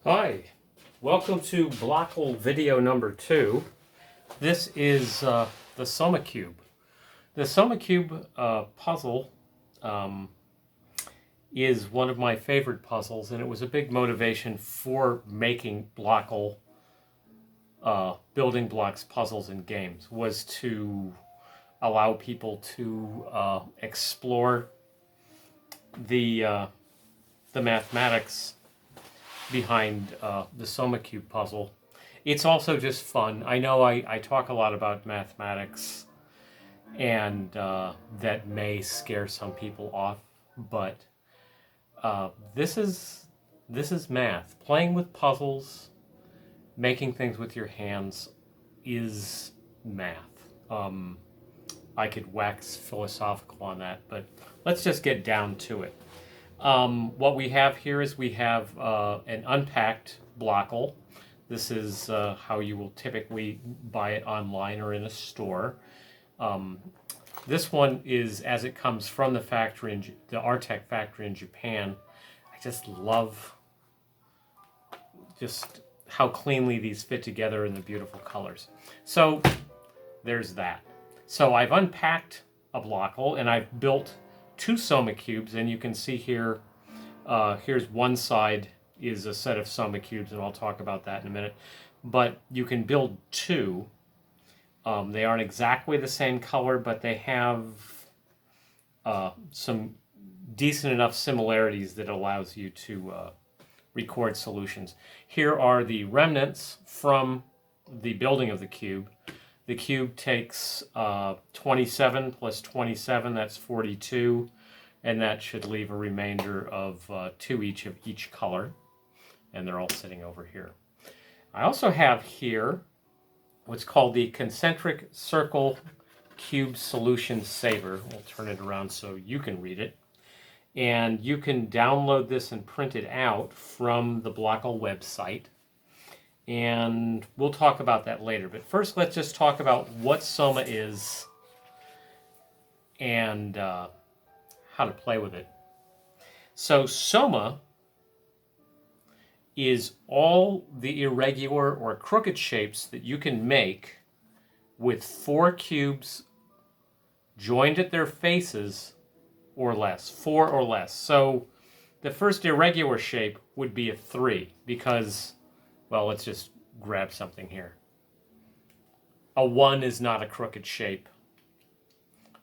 Hi, welcome to BLOKL video number 2. This is the SOMa Cube. The SOMa Cube puzzle is one of my favorite puzzles, and it was a big motivation for making BLOKL building blocks puzzles and games, was to allow people to explore the mathematics behind the SOMA Cube puzzle. It's also just fun. I know I talk a lot about mathematics, and that may scare some people off, but this is math. Playing with puzzles, making things with your hands is math. I could wax philosophical on that, but let's just get down to it. What we have here is we have an unpacked BLOKL. This is how you will typically buy it online or in a store. This one is as it comes from the factory, the Artec factory in Japan. I just love just how cleanly these fit together in the beautiful colors. So there's that. So I've unpacked a BLOKL and I've built 2 SOMA cubes, and you can see here, here's one side is a set of SOMA cubes, and I'll talk about that in a minute. But you can build 2. They aren't exactly the same color, but they have some decent enough similarities that allows you to record solutions. Here are the remnants from the building of the cube. The cube takes 27 plus 27, that's 42, and that should leave a remainder of 2 each of each color, and they're all sitting over here. I also have here what's called the concentric circle cube solution saver. We'll turn it around so you can read it. And you can download this and print it out from the BLOKL website. And we'll talk about that later. But first, let's just talk about what SOMA is and how to play with it. So SOMA is all the irregular or crooked shapes that you can make with 4 cubes joined at their faces or less, 4 or less. So the first irregular shape would be a 3 because, well, let's just grab something here. A 1 is not a crooked shape.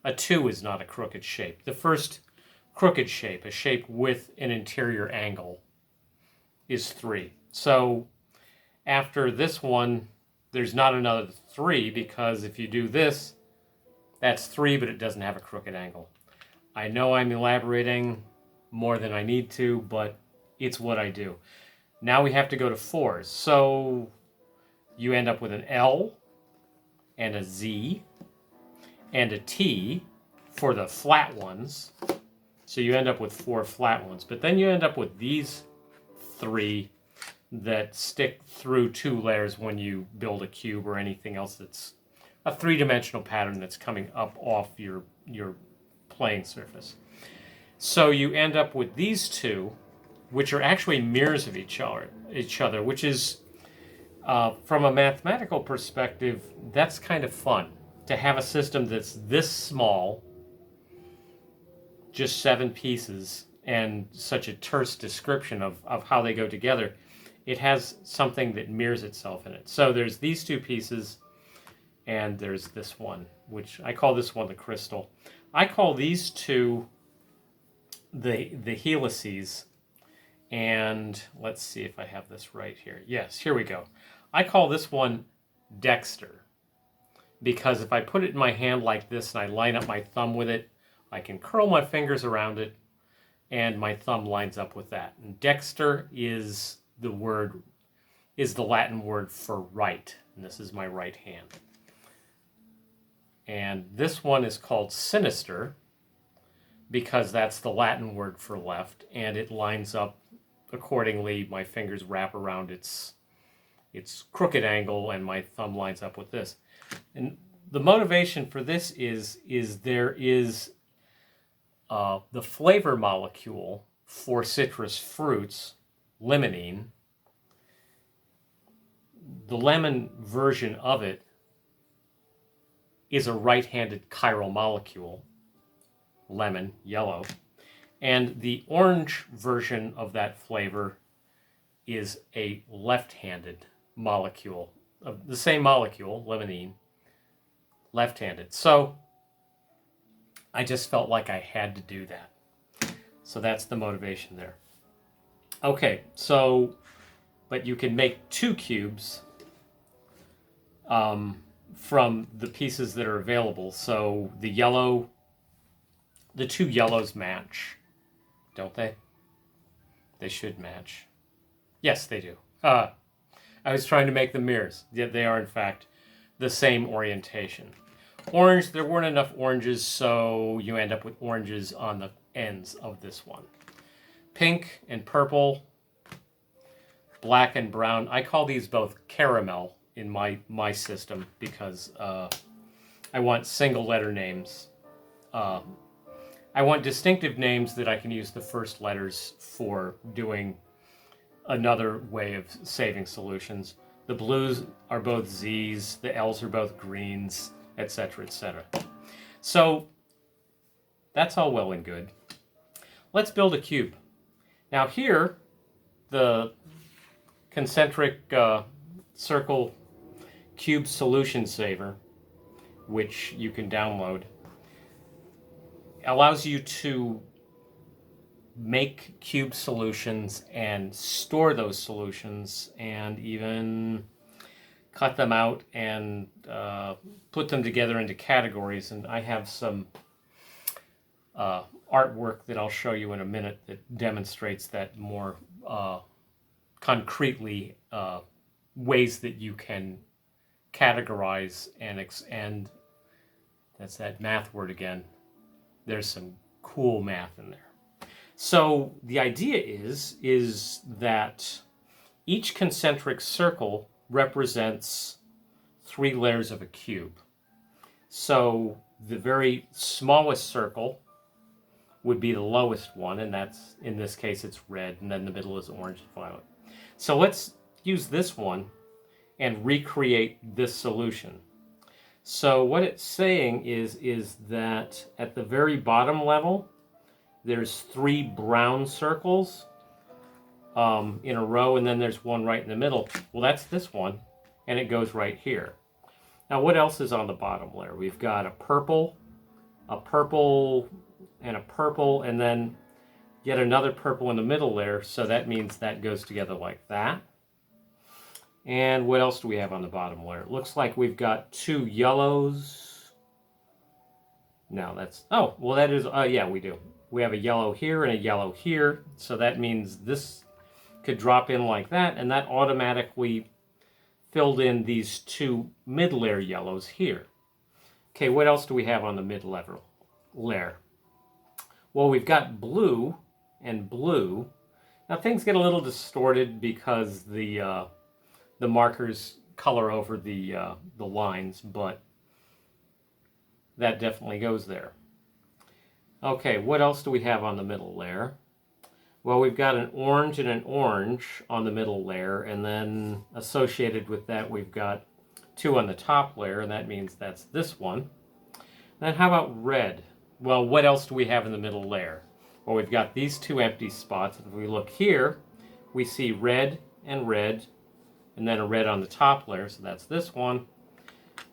A 2 is not a crooked shape. The first crooked shape, a shape with an interior angle, is 3. So after this one, there's not another 3, because if you do this, that's 3, but it doesn't have a crooked angle. I know I'm elaborating more than I need to, but it's what I do. Now we have to go to 4s. So you end up with an L and a Z and a T for the flat ones. So you end up with 4 flat ones. But then you end up with these 3 that stick through 2 layers when you build a cube or anything else that's a 3-dimensional pattern that's coming up off your playing surface. So you end up with these 2, which are actually mirrors of each other, which is, from a mathematical perspective, that's kind of fun. To have a system that's this small, just 7 pieces, and such a terse description of how they go together, it has something that mirrors itself in it. So there's these 2 pieces, and there's this one, which I call this one the crystal. I call these 2 the helices. And let's see if I have this right here. Yes, here we go. I call this one Dexter, because if I put it in my hand like this and I line up my thumb with it, I can curl my fingers around it and my thumb lines up with that. And Dexter is the Latin word for right, and this is my right hand. And this one is called Sinister because that's the Latin word for left, and it lines up accordingly. My fingers wrap around its crooked angle, and my thumb lines up with this. And the motivation for this is there is the flavor molecule for citrus fruits, limonene, the lemon version of it is a right-handed chiral molecule, lemon, yellow, and the orange version of that flavor is a left-handed molecule, of the same molecule, limonene, left-handed. So I just felt like I had to do that. So that's the motivation there. Okay, so, but you can make 2 cubes from the pieces that are available. So the 2 yellows match, don't they? They should match. Yes, they do. I was trying to make them mirrors. Yet they are, in fact, the same orientation. Orange, there weren't enough oranges, so you end up with oranges on the ends of this one. Pink and purple, black and brown. I call these both caramel in my system because I want single letter names. I want distinctive names that I can use the first letters for doing another way of saving solutions. The blues are both Z's, the L's are both greens, etc., etc. So that's all well and good. Let's build a cube. Now here, the concentric circle cube solution saver, which you can download, allows you to make cube solutions and store those solutions and even cut them out and put them together into categories. And I have some artwork that I'll show you in a minute that demonstrates that more concretely, ways that you can categorize and that's that math word again. There's some cool math in there. So the idea is that each concentric circle represents 3 layers of a cube. So the very smallest circle would be the lowest one, and that's, in this case, it's red, and then the middle is orange and violet. So let's use this one and recreate this solution. So what it's saying is that at the very bottom level, there's 3 brown circles in a row, and then there's one right in the middle. Well, that's this one, and it goes right here. Now, what else is on the bottom layer? We've got a purple, and a purple, and then yet another purple in the middle layer, so that means that goes together like that. And what else do we have on the bottom layer? It looks like we've got 2 yellows. No, that's, oh, well that is, yeah, we do. We have a yellow here and a yellow here, so that means this could drop in like that, and that automatically filled in these 2 mid-layer yellows here. Okay, what else do we have on the mid-level layer? Well, we've got blue and blue. Now things get a little distorted because the markers color over the lines, but that definitely goes there. Okay, what else do we have on the middle layer? Well, we've got an orange and an orange on the middle layer, and then associated with that we've got 2 on the top layer, and that means that's this one. Then how about red? Well, what else do we have in the middle layer? Well, we've got these 2 empty spots. If we look here, we see red, and then a red on the top layer, so that's this one.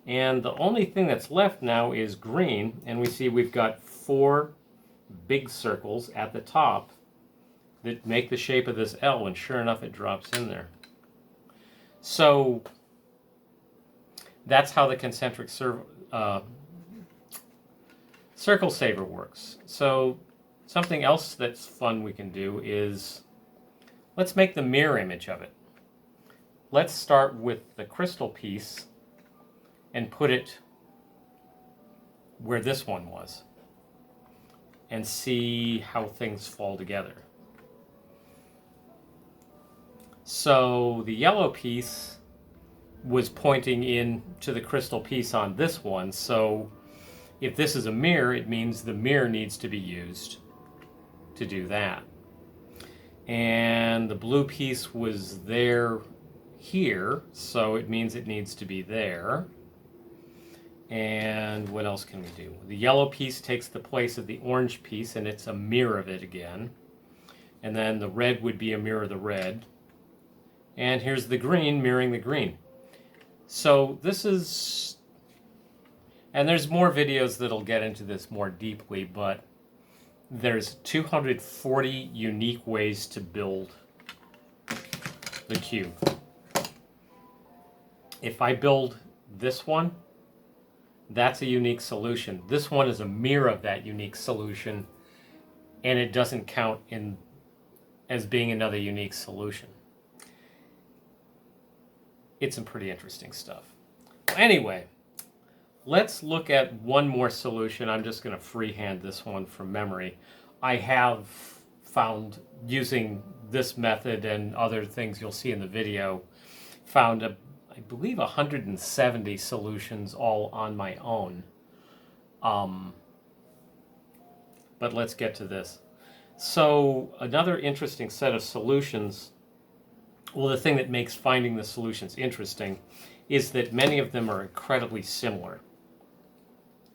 And the only thing that's left now is green, and we see we've got 4 big circles at the top that make the shape of this L, and sure enough, it drops in there. So that's how the concentric circle saver works. So something else that's fun we can do is, let's make the mirror image of it. Let's start with the crystal piece and put it where this one was and see how things fall together. So the yellow piece was pointing in to the crystal piece on this one, so if this is a mirror, it means the mirror needs to be used to do that. And the blue piece was there here, so it means it needs to be there. And what else can we do? The yellow piece takes the place of the orange piece, and it's a mirror of it again. And then the red would be a mirror of the red. And here's the green mirroring the green. So this is, and there's more videos that'll get into this more deeply, but there's 240 unique ways to build the cube. If I build this one, that's a unique solution. This one is a mirror of that unique solution, and it doesn't count in as being another unique solution. It's some pretty interesting stuff. Anyway, let's look at one more solution. I'm just going to freehand this one from memory. I have found, using this method and other things you'll see in the video, found I believe 170 solutions all on my own. But let's get to this. So another interesting set of solutions, well, the thing that makes finding the solutions interesting is that many of them are incredibly similar.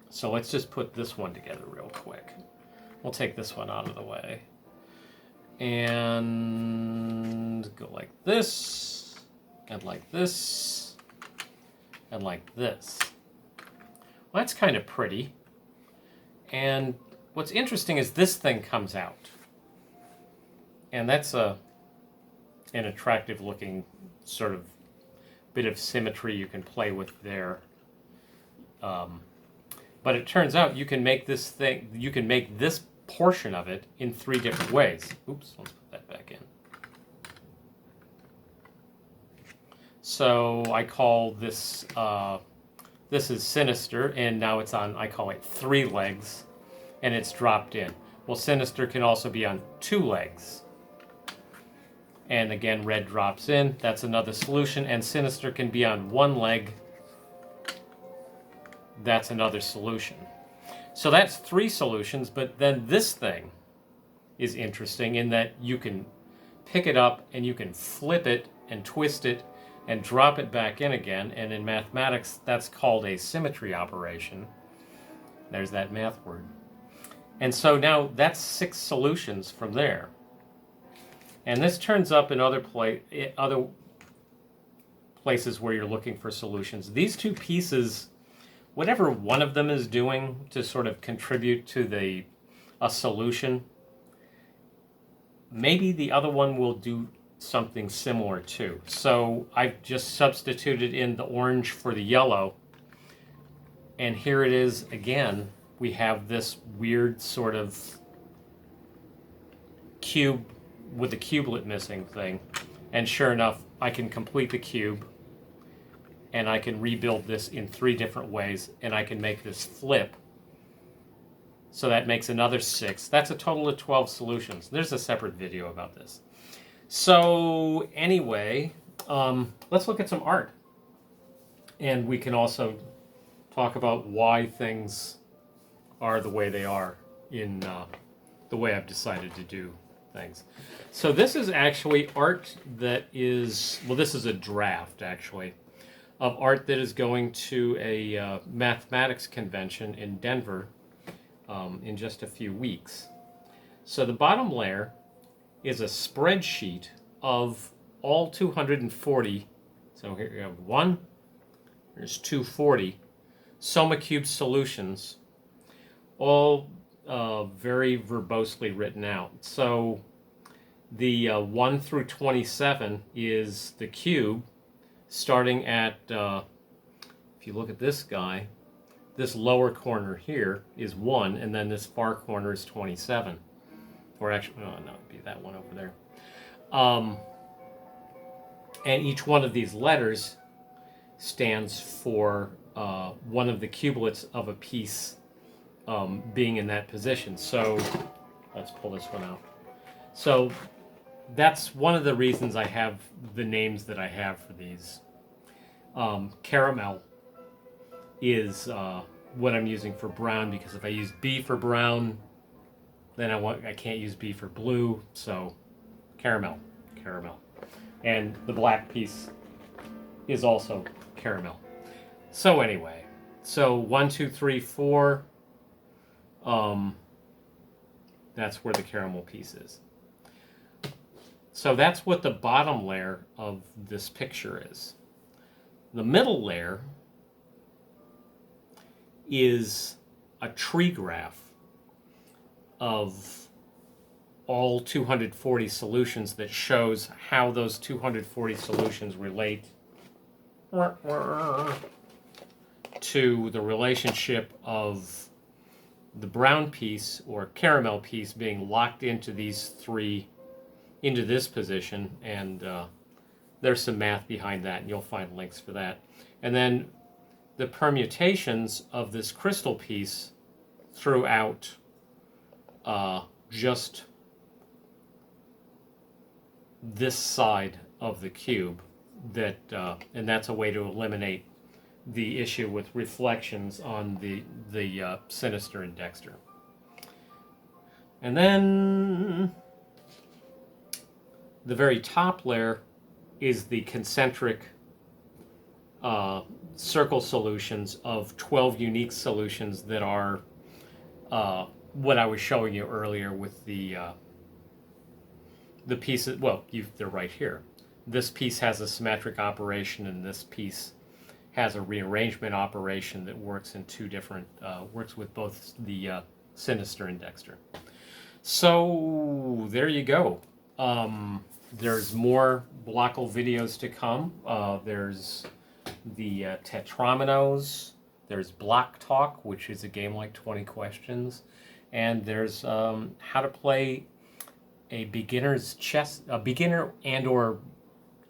So let's just put this one together real quick. We'll take this one out of the way. And go like this, and like this, and like this. Well, that's kind of pretty. And what's interesting is this thing comes out. And that's an attractive looking sort of bit of symmetry you can play with there. But it turns out you can make this thing, you can make this portion of it in 3 different ways. Oops, let's put that back in. So I call this, this is sinister, and now it's on, I call it 3 legs, and it's dropped in. Well, sinister can also be on 2 legs. And again, red drops in, that's another solution, and sinister can be on 1 leg. That's another solution. So that's 3 solutions, but then this thing is interesting in that you can pick it up and you can flip it and twist it and drop it back in again, and in mathematics that's called a symmetry operation. There's that math word. And so now that's 6 solutions from there. And this turns up in other places where you're looking for solutions. These 2 pieces, whatever one of them is doing to sort of contribute to a solution, maybe the other one will do something similar too. So I've just substituted in the orange for the yellow, and here it is again. We have this weird sort of cube with the cubelet missing thing, and sure enough, I can complete the cube, and I can rebuild this in 3 different ways, and I can make this flip. So that makes another 6. That's a total of 12 solutions. There's a separate video about this. So anyway, let's look at some art. And we can also talk about why things are the way they are in the way I've decided to do things. So this is actually art that is, well, this is a draft actually, of art that is going to a mathematics convention in Denver in just a few weeks. So the bottom layer is a spreadsheet of all 240. So here you have 1, there's 240 SOMa Cube solutions, all very verbosely written out. So the 1 through 27 is the cube, starting at, if you look at this guy, this lower corner here is 1, and then this far corner is 27. Or actually, oh, no, it'd be that one over there. And each one of these letters stands for one of the cubelets of a piece being in that position. So let's pull this one out. So that's one of the reasons I have the names that I have for these. Caramel is what I'm using for brown, because if I use B for brown, then I can't use B for blue, so caramel. And the black piece is also caramel. So anyway, so 1, 2, 3, 4. That's where the caramel piece is. So that's what the bottom layer of this picture is. The middle layer is a tree graph of all 240 solutions that shows how those 240 solutions relate to the relationship of the brown piece or caramel piece being locked into these three, into this position, and there's some math behind that, and you'll find links for that. And then the permutations of this crystal piece throughout just this side of the cube, that and that's a way to eliminate the issue with reflections on the sinister and dexter. And then the very top layer is the concentric circle solutions of 12 unique solutions that are what I was showing you earlier with the pieces. Well, they're right here. This piece has a symmetric operation, and this piece has a rearrangement operation that works in two different, works with both the sinister and dexter. So there you go. There's more BLOKL videos to come. There's the Tetrominoes. There's Block Talk, which is a game like 20 questions. And there's how to play a beginner's chess, a beginner and or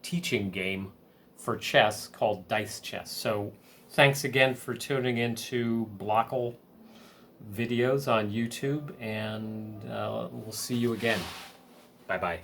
teaching game for chess called Dice Chess. So thanks again for tuning into BLOKL videos on YouTube, and we'll see you again. Bye-bye.